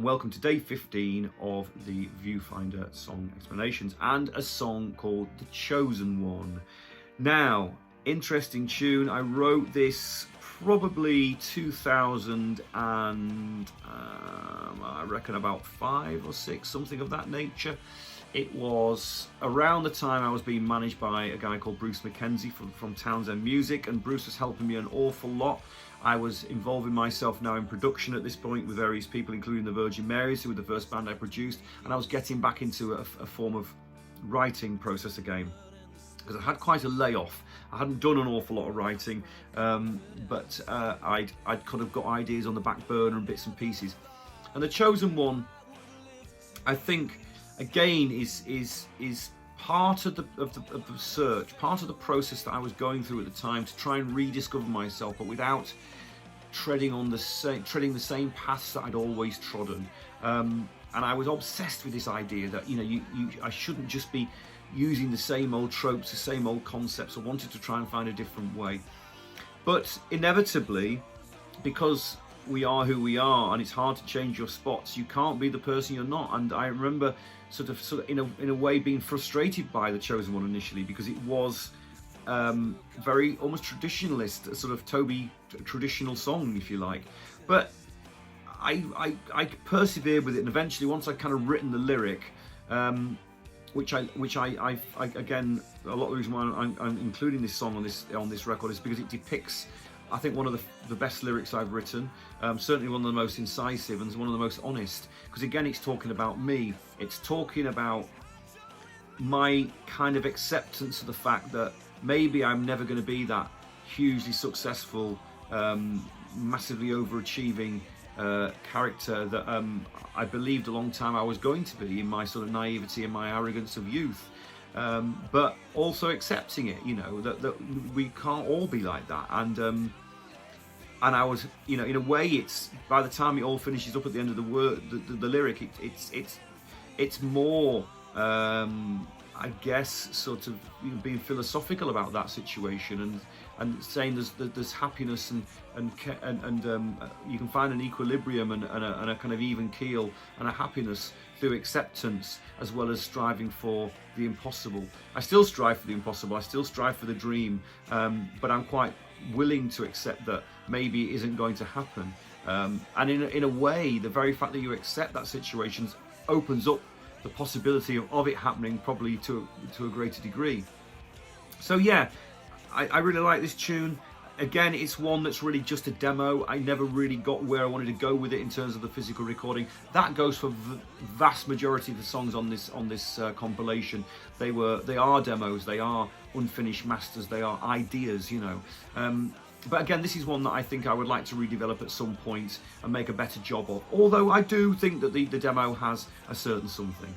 welcome to day 15 of the Viewfinder song explanations, and a song called The Chosen One. Now, interesting tune. I wrote this probably 2000 and I reckon about 5 or 6, something of that nature. It was around the time I was being managed by a guy called Bruce McKenzie from Townsend Music, and Bruce was helping me an awful lot. I was involving myself now in production at this point with various people, including the Virgin Marys, who were the first band I produced, and I was getting back into a form of writing process again, because I had quite a layoff. I hadn't done an awful lot of writing, but I'd kind of got ideas on the back burner and bits and pieces. And The Chosen One, I think, again, is part of the search, part of the process that I was going through at the time to try and rediscover myself, but without treading the same paths that I'd always trodden. And I was obsessed with this idea that I shouldn't just be using the same old tropes, the same old concepts. I wanted to try and find a different way. But inevitably, because we are who we are, and it's hard to change your spots, you can't be the person you're not. And I remember sort of in a way being frustrated by The Chosen One initially, because it was very almost traditionalist, a sort of Toby traditional song, if you like. But I persevered with it, and eventually, once I'd kind of written the lyric, which I again, a lot of the reason why I'm including this song on this record is because it depicts, I think, one of the best lyrics I've written, certainly one of the most incisive and one of the most honest, because again, it's talking about me. It's talking about my kind of acceptance of the fact that maybe I'm never going to be that hugely successful, massively overachieving character that I believed a long time I was going to be, in my sort of naivety and my arrogance of youth. But also accepting it, that we can't all be like that. And I was, in a way, it's, by the time it all finishes up at the end of the lyric, it's more, I guess, sort of being philosophical about that situation, and saying there's happiness and you can find an equilibrium and a kind of even keel and a happiness through acceptance, as well as striving for the impossible. I still strive for the impossible, I still strive for the dream, but I'm quite willing to accept that maybe it isn't going to happen. And in a way, the very fact that you accept that situation opens up the possibility of it happening, probably to a greater degree. So yeah, I really like this tune. Again, it's one that's really just a demo. I never really got where I wanted to go with it in terms of the physical recording. That goes for the vast majority of the songs on this compilation. They are demos, they are unfinished masters, they are ideas, But again, this is one that I think I would like to redevelop at some point and make a better job of. Although I do think that the demo has a certain something.